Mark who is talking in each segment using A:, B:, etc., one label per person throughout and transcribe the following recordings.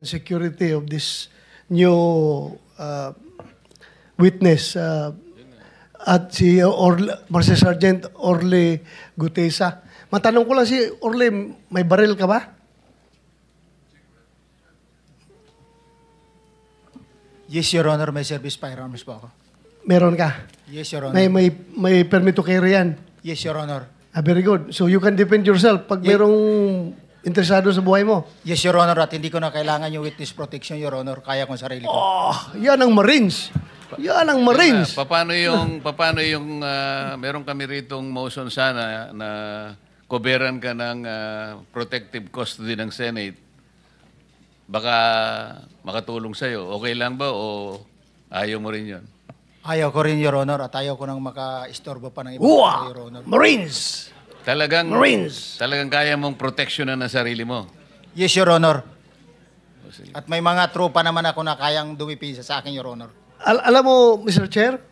A: security of this new witness at si Master Sergeant Orly Gutesa. Matanong ko lang si Orly, may baril ka ba?
B: Yes, Your Honor. May service firearms po ako.
A: Meron ka?
B: Yes, Your Honor.
A: May permit to carry yan?
B: Yes, Your Honor.
A: Very good. So you can defend yourself pag merong interesado sa buhay mo?
B: Yes, Your Honor. At hindi ko na kailangan yung witness protection, Your Honor. Kaya kong sarili ko.
A: Oh, yan ang Marines. Yan ang Marines.
C: Paano yung meron kami ritong motion sana na koberan ka ng protective custody ng Senate. Baka makatulong sa'yo. Okay lang ba o ayaw mo rin yun?
B: Ayaw ko rin, Your Honor. At ayaw ko nang maka-istorbo pa ng iba, Your Honor.
A: Marines!
C: Talagang kaya mong proteksyonan ang sarili mo?
B: Yes, Your Honor. At may mga tropa naman ako na kayang dumipisa sa akin, Your Honor.
A: Alam mo, Mr. Chair,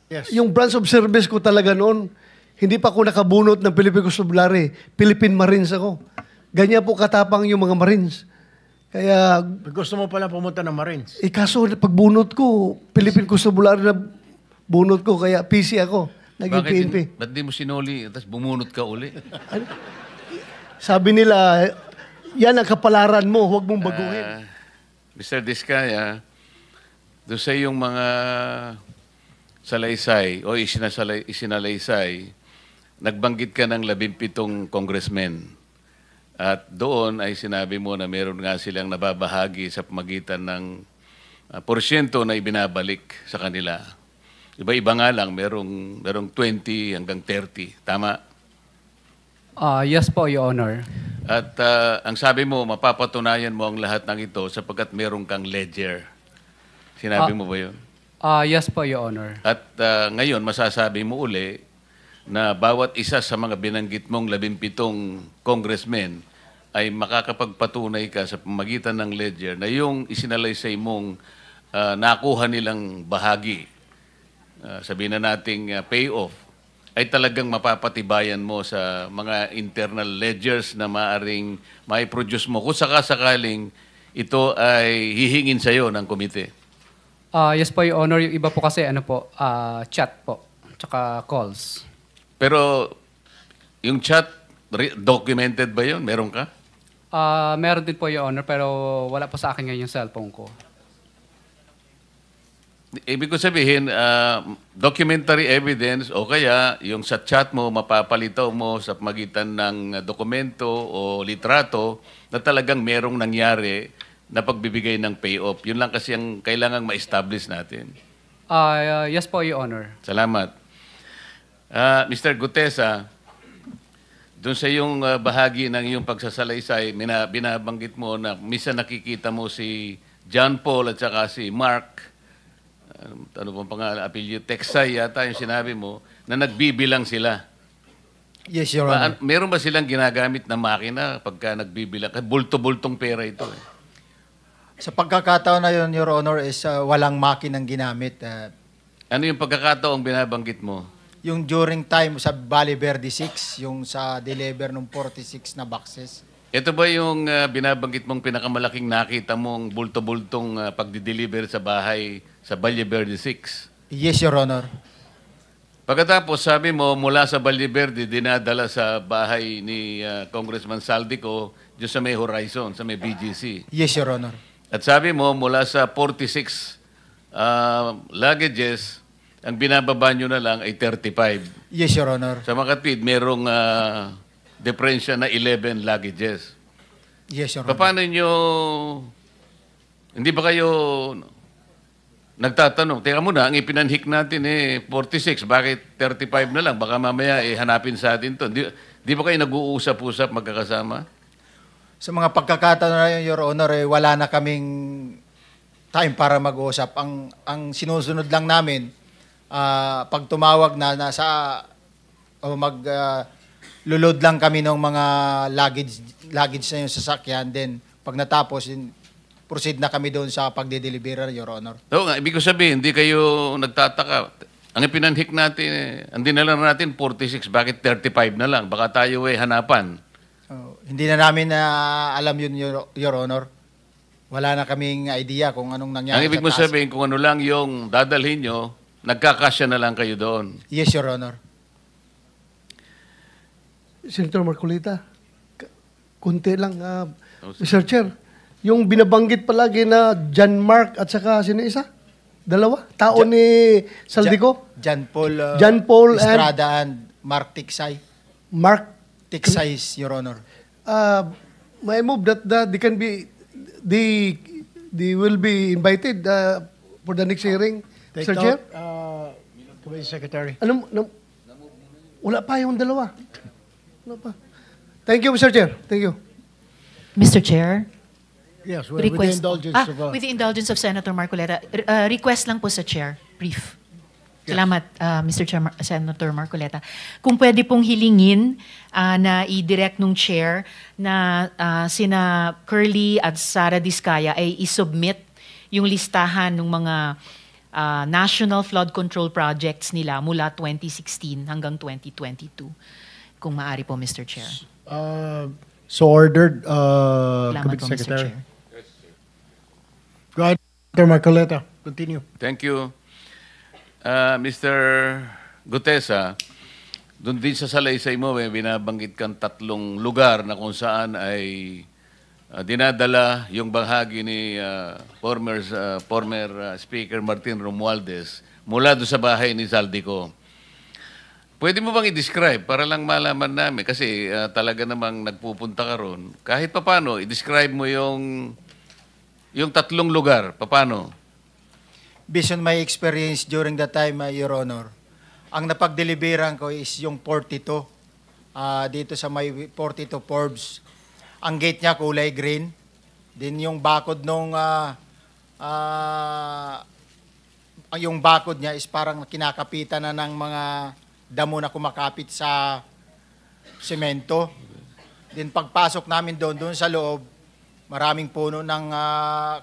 B: Yes.
A: yung branch of service ko talaga noon, hindi pa ako nakabunot ng Philippine Constabulary. Philippine Marines ako. Ganyan po katapang yung mga Marines. Kaya,
D: Gusto mo pala pumunta ng Marines?
A: kaso pagbunot ko, Philippine Constabulary na bunot ko, kaya PC ako. Naging PNP.
C: Ba't di mo sinuli tapos bumunot ka uli?
A: Sabi nila, yan ang kapalaran mo, huwag mong baguhin.
C: Mr. Diskaya, doon sa yung mga salaysay o isinalaysay, nagbanggit ka ng 17 congressmen. At doon ay sinabi mo na meron nga silang nababahagi sa pamagitan ng porsyento na ibinabalik sa kanila. Iba-iba nga lang, merong 20 hanggang 30. Tama?
E: Yes po, Your Honor.
C: At ang sabi mo, mapapatunayan mo ang lahat ng ito sapagkat meron kang ledger. Sinabi mo ba yun?
E: Yes po, Your Honor.
C: At ngayon, masasabi mo uli na bawat isa sa mga binanggit mong 17 congressmen ay makakapagpatunay ka sa pamagitan ng ledger na yung isinalaysay mong nakuha nilang bahagi, sabihin na nating payoff, ay talagang mapapatibayan mo sa mga internal ledgers na maaring mai-produce mo kung sakasakaling ito ay hihingin sa'yo ng komite.
E: Yes po, Your Honor. Yung iba po kasi, chat po, tsaka calls.
C: Pero yung chat, documented ba yun? Meron ka?
E: Meron din po, Your Honor, pero wala po sa akin ngayon yung cellphone ko.
C: Ibig ko sabihin, documentary evidence o kaya yung sa chat mo, mapapalitaw mo sa pamagitan ng dokumento o litrato na talagang merong nangyari na pagbibigay ng payoff. Yun lang kasi ang kailangang ma-establish natin.
E: Yes po, Your Honor.
C: Salamat. Mr. Gutesa, doon sa iyong bahagi ng iyong pagsasalaysay, binabanggit mo na minsan nakikita mo si John Paul at saka si Mark, ano bang pangalan, apelyido, Texay yata yung sinabi mo, na nagbibilang sila.
B: Yes, Your Honor.
C: Meron ba silang ginagamit na makina pagka nagbibilang? Bulto-bultong pera ito eh.
B: Sa pagkakataon na yun, Your Honor, is walang makinang ginamit.
C: Ano yung pagkakataong binabanggit mo?
B: Yung during time sa Valle Verde 6, yung sa deliver ng 46 na boxes.
C: Ito ba yung binabanggit mong pinakamalaking nakita mong bulto-bultong pagdi-deliver sa bahay sa Valle Verde 6?
B: Yes, Your Honor.
C: Pagkatapos, sabi mo, mula sa Valle Verde, dinadala sa bahay ni Congressman Saldico dyan sa may Horizon, sa may BGC.
B: Yes, Your Honor.
C: At sabi mo, mula sa 46 luggages, ang binababa nyo na lang ay 35.
B: Yes, Your Honor.
C: Sa Makatwid, merong diferensya na 11 luggages.
B: Yes, Your Honor.
C: Paano nyo, hindi ba kayo nagtatanong, teka muna, ang ipinanhik natin 46, bakit 35 na lang? Baka mamaya hanapin sa atin to. Di ba kayo nag-uusap-usap magkakasama?
B: Sa mga pagkakataon na yun, Your Honor, wala na kaming time para mag-uusap. Ang sinusunod lang namin, pag tumawag na nasa lulod lang kami ng mga luggage na yung sasakyan, then pag natapos, proceed na kami doon sa pagde-deliver, Your Honor.
C: Oo nga, ibig ko sabihin, hindi kayo nagtataka. Ang ipinanhik natin, ang dinala natin 46, bakit 35 na lang? Baka tayo hanapan.
B: Hindi na namin na alam yun, Your Honor. Wala na kaming idea kung anong nangyari
C: Ang ibig
B: sa
C: mo
B: taas.
C: sabihin, kung ano lang yung dadalhin nyo, nagkakasya na lang kayo doon.
B: Yes, Your Honor.
A: Senator Marcolita, kunti lang. Mr. Chair, yung binabanggit palagi na John Mark at saka sino isa? Dalawa? Tao ni Saldico?
B: John Paul,
A: John Paul and-
B: Estrada and Mark Tiksay.
A: Mark,
B: Tiksay, Your Honor.
A: may move that they can be, they will be invited for the next hearing,
D: Take
A: Mr. Chair?
D: note, Committee Secretary.
A: Wala pa yung dalawa. Wala pa. Thank you, Mr. Chair. Thank you.
F: Mr. Chair,
D: Yes, with the
F: request.
D: indulgence of...
F: With the indulgence of Senator Marcoleta, request lang po sa Chair, brief. Salamat, Mr. Chair, Senator Marcoleta. Kung pwede pong hilingin na i-direct nung Chair na sina Curly at Sara Diskaya ay i-submit yung listahan ng mga national flood control projects nila mula 2016 hanggang 2022. Kung maaari po, Mr. Chair.
D: So ordered,
F: Salamat
D: Committee
F: po, Mr.
D: Secretary.
F: Chair.
D: Go ahead, Senator Marcoleta. Continue.
C: Thank you. Mr. Gutesa, doon din sa salaysay mo, may binabanggit kang 3 lugar na kung saan ay dinadala yung bahagi ni former Speaker Martin Romualdez mula doon sa bahay ni Zaldico. Pwede mo bang i-describe para lang malaman namin? Kasi talaga namang nagpupunta ka ron. Kahit papano, i-describe mo yung 3 lugar. Paano?
B: Based on my experience during that time, Your Honor, ang napag-deliveran ko is yung 42. Dito sa may 42 Forbes. Ang gate niya kulay green. Din yung bakod nung yung bakod niya is parang kinakapitan na ng mga damo na kumakapit sa semento. Din pagpasok namin doon sa loob, maraming puno ng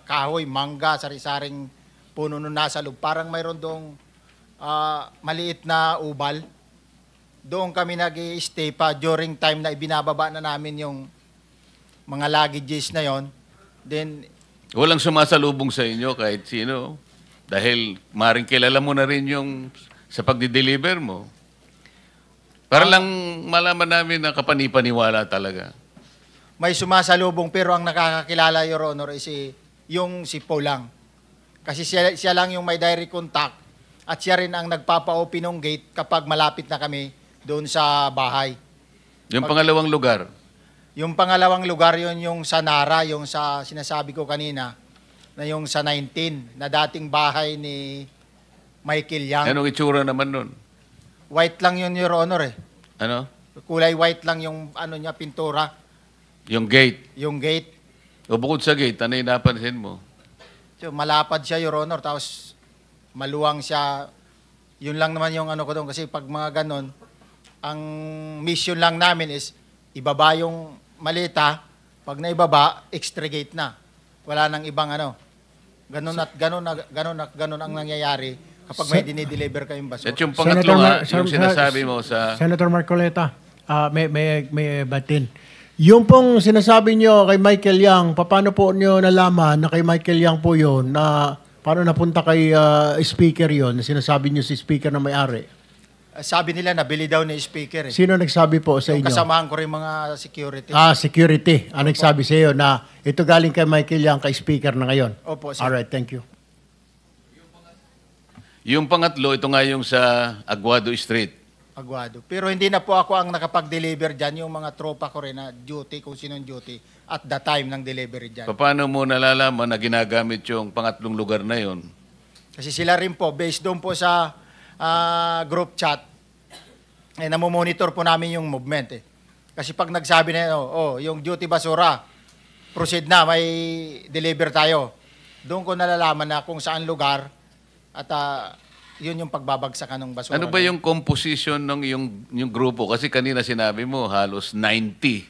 B: kahoy, mangga, sari-saring puno nung nasa loob. Parang mayroon doong maliit na ubal. Doon kami nag-i-stay pa during time na ibinababa na namin yung mga luggages na yon. Then,
C: Walang sumasalubong sa inyo kahit sino. Dahil maring kilala mo na rin yung sa pagdi-deliver mo. Para lang malaman namin na kapanipaniwala talaga.
B: may sumasalubong pero ang nakakakilala, Your Honor, is yung si Paul lang. Kasi siya lang yung may direct contact at siya rin ang nagpapa-open ng gate kapag malapit na kami doon sa bahay.
C: Yung pangalawang lugar,
B: Yung pangalawang lugar yun yung sa Nara, yung sa sinasabi ko kanina, na yung sa 19, na dating bahay ni Michael Yang.
C: anong itsura naman nun?
B: White lang yun, Your Honor eh.
C: Ano?
B: Kulay white lang yung ano niya, pintura,
C: Yung gate.
B: yung gate.
C: O bukod sa gate, ano yung napansin mo?
B: So, malapad siya, Your Honor, tapos maluwang siya. Yun lang naman yung ano ko doon. Kasi pag mga ganon, ang mission lang namin is ibaba yung malita. Pag naibaba, extra gate na. Wala nang ibang ano. Ganon at ganon ang nangyayari kapag may dinideliver kayong basura.
C: At yung pangatlo nga, yung
D: Sen-
C: sinasabi mo sa...
D: Senator Marcoleta, may batin. Yung pong sinasabi nyo kay Michael Yang, paano po nyo nalaman na kay Michael Yang po yun, na paano napunta kay speaker yun, na sinasabi nyo si speaker na may-ari?
B: Sabi nila, nabili daw ni speaker eh.
D: Sino nagsabi po sa
B: Yung
D: inyo?
B: kasamahan ko rin mga security.
D: Security. Ang nagsabi sa iyo na ito galing kay Michael Yang, kay speaker na ngayon.
B: Opo, sir.
D: Alright, thank you.
C: Yung pangatlo, ito nga yung sa Aguado Street.
B: Aguado. Pero hindi na po ako ang nakapag-deliver dyan. Yung mga tropa ko rin na duty, kung sinong duty, at the time ng delivery dyan.
C: Paano mo nalalaman na ginagamit yung pangatlong lugar na yon?
B: Kasi sila rin po, based doon po sa group chat, namomonitor po namin yung movement eh. Kasi pag nagsabi na, yung duty basura, proceed na, may deliver tayo. Doon ko nalalaman na kung saan lugar at yun yung pagbabagsakan ng basura.
C: Ano ba yung composition ng yung grupo? Kasi kanina sinabi mo, halos 90.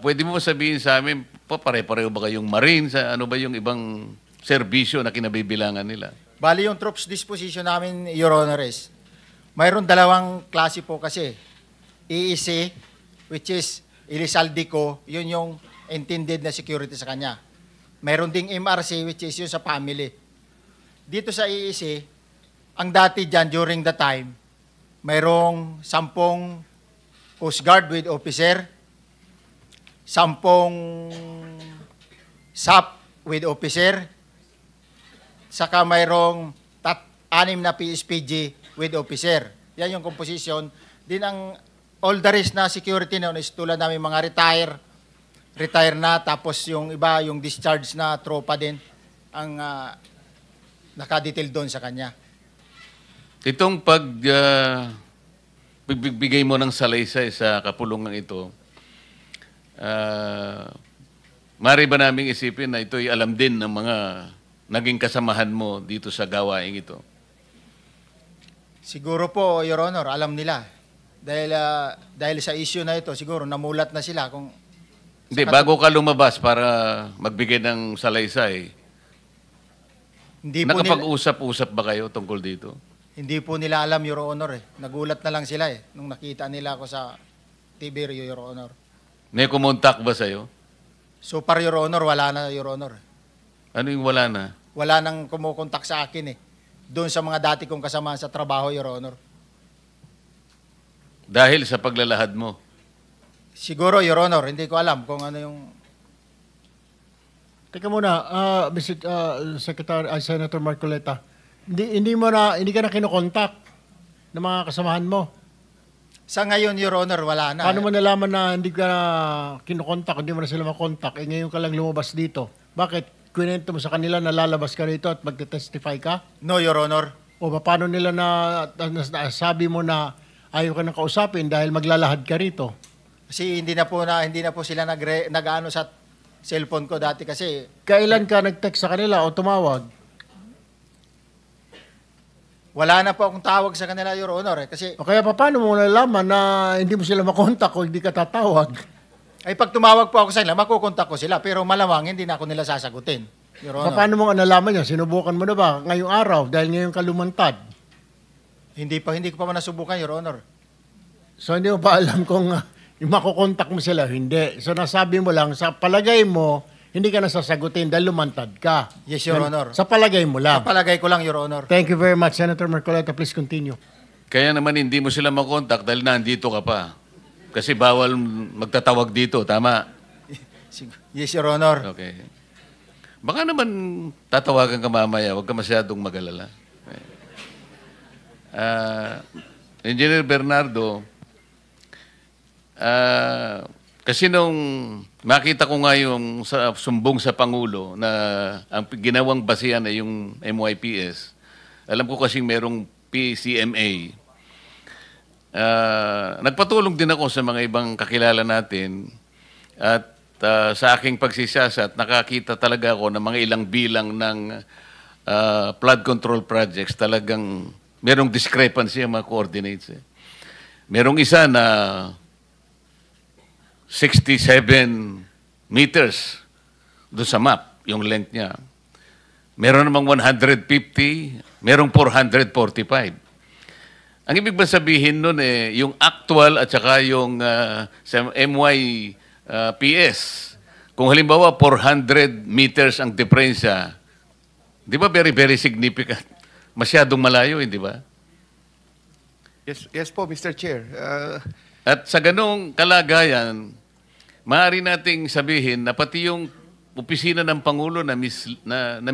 C: Pwede mo sabihin sa amin, pare-pareho ba kayong Marines? Ano ba yung ibang serbisyo na kinabibilangan nila?
B: Bali yung troops disposition namin, Your Honor, mayroon dalawang klase po kasi. EEC, which is Elizaldico, yun yung intended na security sa kanya. Meron ding MRC, which is yun sa family. Dito sa EEC, ang dati dyan during the time, mayroong 10 Coast Guard with officer, 10 SAP with officer, saka mayroong 6 na PSPG with officer. Yan yung composition. Din ang all the rest na security noon is tulad namin mga retire na, tapos yung iba, yung discharge na tropa din ang nakadetail doon sa kanya.
C: Itong pagbibigay mo ng salaysay sa kapulungan ito, mari ba naming isipin na ito'y alam din ng mga naging kasamahan mo dito sa gawaing ito?
B: Siguro po, Your Honor, alam nila. Dahil sa issue na ito, siguro namulat na sila kung...
C: Hindi, bago ka lumabas para magbigay ng salaysay,
B: Hindi po nila,
C: nakapag-usap-usap ba kayo tungkol dito?
B: hindi po nila alam, Your Honor. Nagulat na lang sila nung nakita nila ako sa TV, Your Honor.
C: May kumontak ba sa'yo?
B: So far, Your Honor, wala na, Your Honor.
C: Ano yung wala na?
B: Wala nang kumukontak sa akin doon sa mga dati kong kasama sa trabaho, Your Honor.
C: Dahil sa paglalahad mo.
B: Siguro, Your Honor, hindi ko alam kung ano yung...
D: Teka muna, Mr. Senator Marcoleta, hindi ka na kinokontak ng mga kasamahan mo.
B: Sa ngayon, Your Honor, wala na.
D: Paano mo nalaman na hindi ka na kinokontak, hindi mo na sila makontak, ngayon ka lang lumabas dito? Bakit? Kwento mo sa kanila na lalabas ka rito at magte-testify ka?
B: No, Your Honor.
D: O paano nila sabi mo na ayaw ka nang kausapin dahil maglalahad ka rito?
B: Kasi hindi na po sila nag-ano sa cellphone ko dati kasi
D: Kailan ka nag-text sa kanila o tumawag?
B: wala na po akong tawag sa kanila, Your Honor. Kasi
D: O kaya paano mo nalaman na hindi mo sila makontak o hindi ka tatawag?
B: ay pag tumawag po ako sa kanila, makukontak ko sila. Pero malamang hindi na ako nila sasagutin, Your Honor.
D: Paano mo nalaman yan? Sinubukan mo na ba ngayong araw dahil ngayon ka lumantad?
B: Hindi ko pa man nasubukan, Your Honor.
D: So hindi mo pa alam kung makukontak mo sila? Hindi. So nasabi mo lang, sa palagay mo, hindi ka nasasagutin dahil lumantad ka.
B: Yes, Your Honor.
D: Sa palagay mo lang.
B: Palagay ko lang, Your Honor.
D: Thank you very much, Senator Marcoleta. Please continue.
C: Kaya naman hindi mo sila makontak dahil nandito ka pa. Kasi bawal magtatawag dito, tama?
B: Yes, Your Honor.
C: Okay. Baka naman tatawagan ka mamaya, huwag ka masyadong mag-alala. Engineer Bernardo, kasi nung makita ko nga yung sumbong sa Pangulo na ang ginawang basihan ay yung MYPS, alam ko kasing merong PCMA. Nagpatulong din ako sa mga ibang kakilala natin at sa aking pagsisiyasat, nakakita talaga ako ng mga ilang bilang ng flood control projects. Talagang merong discrepancy ang mga coordinates. Merong isa na 67 meters doon sa map, yung length niya. Meron namang 150, merong 445. Ang ibig ba sabihin nun yung actual at saka yung sa MYPS, kung halimbawa 400 meters ang diferensya, di ba very, very significant? Masyadong malayo, hindi ba?
G: Yes po, Mr. Chair.
C: At sa ganong kalagayan, maaari nating sabihin na pati yung opisina ng Pangulo na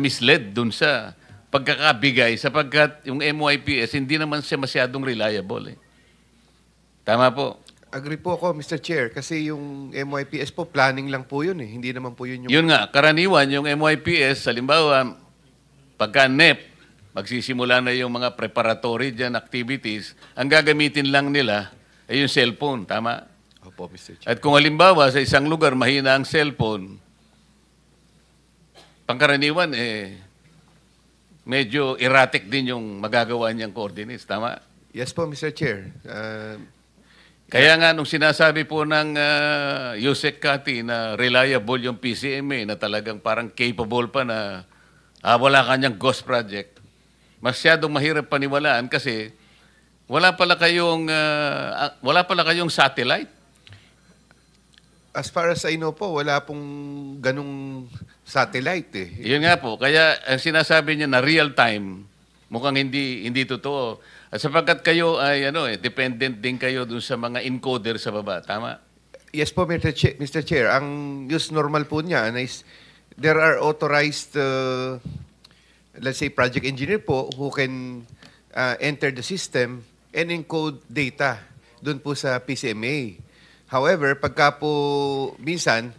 C: misled dun sa pagkakabigay sapagkat yung MYPS hindi naman siya masyadong reliable. Tama po?
G: Agree po ako, Mr. Chair, kasi yung MYPS po, planning lang po yun Hindi naman po yun yung...
C: Yun nga, karaniwan yung MYPS, halimbawa, pagka NEP, magsisimula na yung mga preparatory dyan activities, ang gagamitin lang nila ay yung cellphone, tama?
G: Opo, Mr. Chair.
C: At kung halimbawa sa isang lugar mahina ang cellphone, pangkaraniwan medyo erratic din yung magagawa niyang coordinates, tama?
G: Yes po, Mr. Chair.
C: Kaya nga nung sinasabi po ng Yusek Kati na reliable yung PCMA na talagang parang capable pa na wala kanyang ghost project, masyadong mahirap paniwalaan kasi wala pala kayong satellite.
G: as far as I know po, wala pong ganung satellite eh.
C: Yun nga po. Kaya ang sinasabi niya na real time, mukhang hindi totoo. At sapagkat kayo ay dependent din kayo dun sa mga encoder sa baba. Tama?
G: Yes po, Mr. Chair. Ang use normal po niya is there are authorized, let's say, project engineer po who can enter the system and encode data doon po sa PCMA. However, pagka po minsan,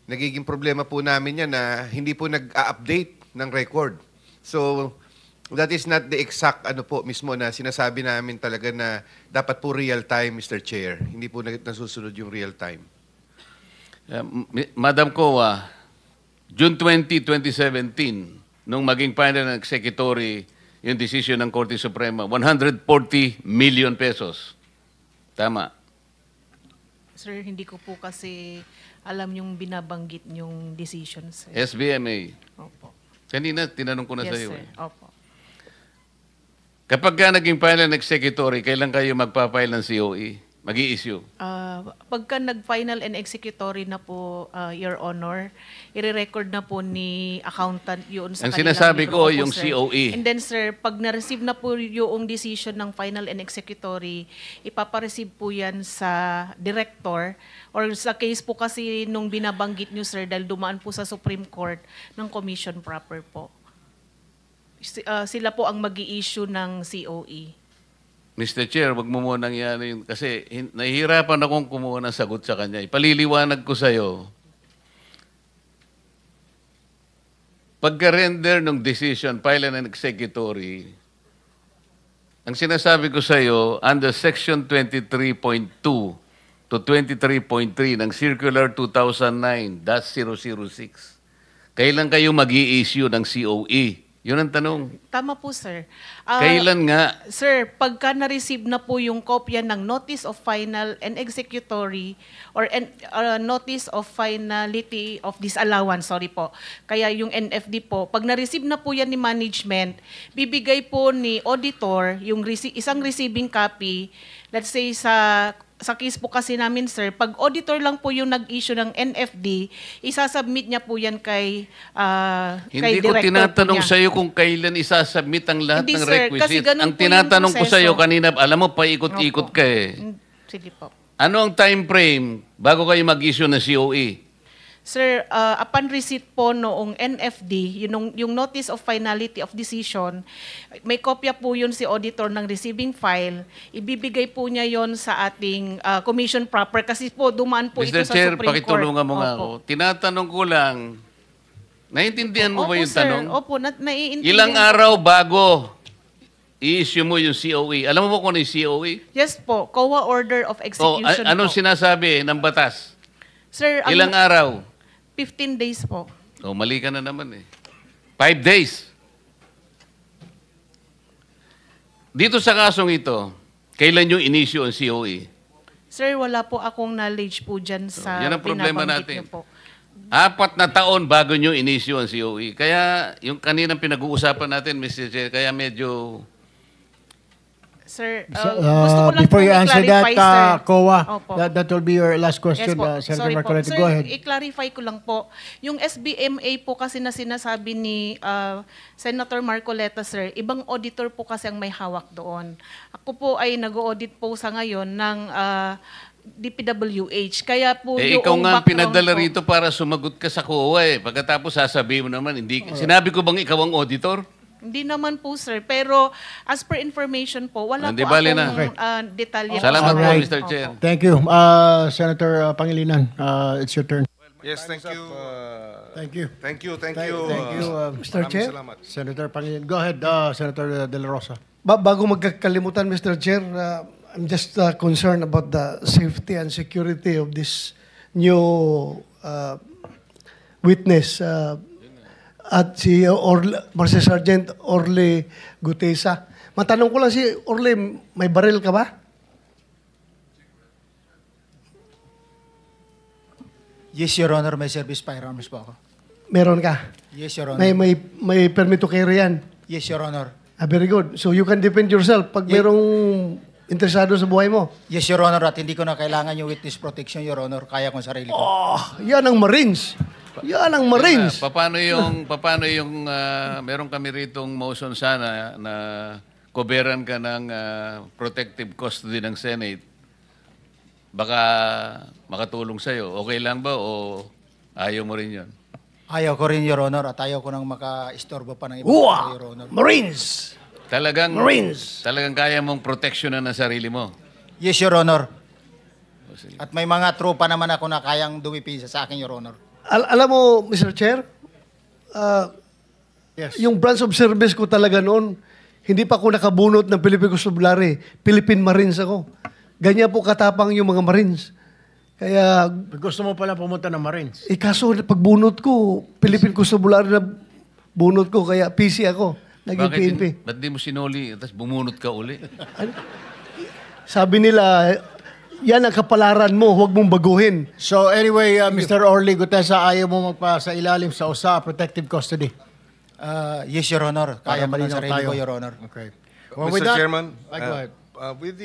G: nagiging problema po namin yan na hindi po nag-update ng record. So, that is not the exact mismo na sinasabi namin talaga na dapat po real time, Mr. Chair. Hindi po nasusunod yung real time.
C: Madam Coa, June 20, 2017, nung maging final and executory yung decision ng Korte Suprema, 140 million pesos. Tama.
H: Sir, hindi ko po kasi alam yung binabanggit yung decisions.
C: SBMA.
H: Opo.
C: Kanina, tinanong ko na sa
H: Yes,
C: iyo.
H: sir. Opo.
C: Kapag ka naging final and executory, kailan kayo magpa-file ng COE? Mag-i-issue?
H: Pagka nag-final and executory na po, Your Honor, i-record na po ni accountant yun sa
C: Ang
H: kanilang
C: sinasabi
H: libro.
C: ko,
H: Opo,
C: yung
H: sir.
C: COE.
H: And then, sir, pag na-receive na po yung decision ng final and executory, ipapareceive po yan sa director or sa case po kasi nung binabanggit nyo, sir, dahil dumaan po sa Supreme Court ng commission proper po. Sila po ang mag-i-issue ng COE.
C: Mr. Chair, wag mo munang yan yun. Kasi nahihirapan akong kumuha ng sagot sa kanya. Ipaliliwanag ko sa'yo. Pagka-render ng decision, file and executory, ang sinasabi ko sa'yo, under Section 23.2 to 23.3 ng Circular 2009-006, kailan kayo mag-i-issue ng COE? Yun ang tanong.
H: Tama po, sir.
C: Kailan nga?
H: Sir, pagka na-receive na po yung kopya ng Notice of Final and Executory or Notice of Finality of Disallowance, sorry po. Kaya yung NFD po, pag na-receive na po yan ni management, bibigay po ni auditor yung isang receiving copy, let's say sa case po kasi namin, sir, pag auditor lang po yung nag-issue ng NFD, isasubmit niya po yan kay
C: Hindi ko
H: director
C: tinatanong
H: po niya.
C: sa iyo kung kailan isasubmit ang lahat
H: Hindi,
C: ng
H: sir, kasi
C: requisites.
H: ganun
C: Ang
H: po yung
C: tinatanong ko sa iyo
H: proseso.
C: kanina, alam mo, paikot-ikot
H: Opo.
C: ka eh.
H: Sige po.
C: Ano ang time frame bago kayo mag-issue ng COE?
H: Sir, upon receipt po noong NFD, yung Notice of Finality of Decision, may kopya po yun si auditor ng receiving file. Ibibigay po niya yon sa ating commission proper kasi po dumaan po ito
C: Mr.
H: sa
C: Chair,
H: Supreme Court.
C: pakitulungan mo nga
H: Opo.
C: ako. Tinatanong ko lang, naiintindihan mo ba
H: Opo,
C: yung
H: sir.
C: tanong?
H: Opo, naiintindihan.
C: Ilang araw bago i-issue mo yung COE? Alam mo ba kung ano yung COE?
H: Yes po, COA Order of Execution
C: Anong
H: po.
C: sinasabi ng batas?
H: Sir, ang
C: Ilang araw?
H: 15 days po.
C: Mali ka na naman eh. 5 days. Dito sa kasong ito, kailan yung in-issue ang COE?
H: Sir, wala po akong knowledge po dyan sa
C: yan ang problema
H: binabanggit
C: natin.
H: niyo po.
C: 4 na taon bago nyo in-issue ang COE. Kaya yung kaninang pinag-uusapan natin, Mr. Chair, kaya medyo...
H: Sir, gusto ko lang
D: Before
H: po
D: you answer that,
H: i-clarify, sir.
D: COA,
H: Opo.
D: that will be your last question,
H: Yes po.
D: Senator
H: Sorry po.
D: Marcoleta.
H: Sir,
D: Go ahead.
H: i-clarify ko lang po. Yung SBMA po kasi na sinasabi ni Senator Marcoleta, sir, ibang auditor po kasi ang may hawak doon. Ako po ay nag-audit po sa ngayon ng DPWH. Kaya po yung
C: ikaw nga ang
H: background
C: pinadala
H: po-
C: rito para sumagot ka sa COA eh. Pagkatapos sasabihin mo naman, hindi. Sinabi ko bang ikaw ang auditor?
H: Hindi naman po, sir. Pero as per information po, wala
C: Hindi
H: po
C: bali
H: akong
C: na.
H: detalye.
C: Salamat po,
D: Alright.
C: Mr. Chair.
D: Thank you. Senator Pangilinan, it's your turn.
I: Yes, thank you.
D: Thank you.
I: Thank you.
D: Thank you,
A: Mr. Chair.
I: Salamat.
D: Senator Pangilinan. Go ahead, Senator De La Rosa.
A: Bago magkakalimutan, Mr. Chair, I'm just concerned about the safety and security of this new witness at si Master Sergeant Orly Gutesa. Matanong ko lang si Orly, may baril ka ba?
B: Yes, Your Honor, may service firearms po ako.
A: Meron ka?
B: Yes, Your Honor.
A: May permit to carry yan?
B: Yes, Your Honor.
A: Very good. So you can defend yourself pag merong interesado sa buhay mo.
B: Yes, Your Honor, at hindi ko na kailangan yung witness protection, Your Honor. Kaya ko sarili ko.
A: Yan ang Marines. Yan ang Marines.
C: Paano yung meron kami ritong motion sana na koberan ka ng protective custody ng Senate. Baka makatulong sa'yo. Okay lang ba o ayaw mo rin yun?
B: Ayaw ko rin, Your Honor, at ayaw ko nang maka-istorbo pa ng ibang
A: Uwa!
B: tao, Your Honor.
A: Marines!
C: Talagang
A: Marines!
C: kaya mong proteksyonan ang sarili mo.
B: Yes, Your Honor.
C: O, sige.
B: At may mga tropa naman ako na kayang dumipisa sa akin, Your Honor.
A: Alam mo, Mr. Chair,
D: Yes.
A: yung branch of service ko talaga noon, hindi pa ako nakabunot ng Philippine Constabulary. Philippine Marines ako. Ganyan po katapang yung mga Marines. Kaya,
D: Gusto mo pala pumunta ng Marines.
A: kaso pagbunot ko, Philippine Constabulary na bunot ko, kaya PC ako. Naging PNP.
C: Ba't di mo sinuli tapos bumunot ka uli?
A: Sabi nila, yan ang kapalaran mo, huwag mong baguhin.
D: So anyway, Mr. Orly Gutesa, ayaw mo magpa sa ilalim sa USA, protective custody.
B: Yes, Your Honor. Kaya ko ng
D: malinaw
B: sarili ko, Your Honor.
D: Okay.
I: Mr. Chairman,
D: Ay, go ahead.
I: with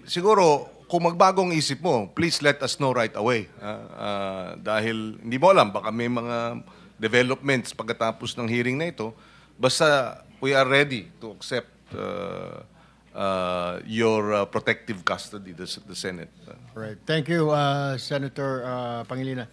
I: siguro, kung magbagong isip mo, please let us know right away. Dahil hindi mo alam, baka may mga developments pagkatapos ng hearing na ito. Basta we are ready to accept your protective custody, the Senate.
D: Right. Thank you, Senator Pangilinan.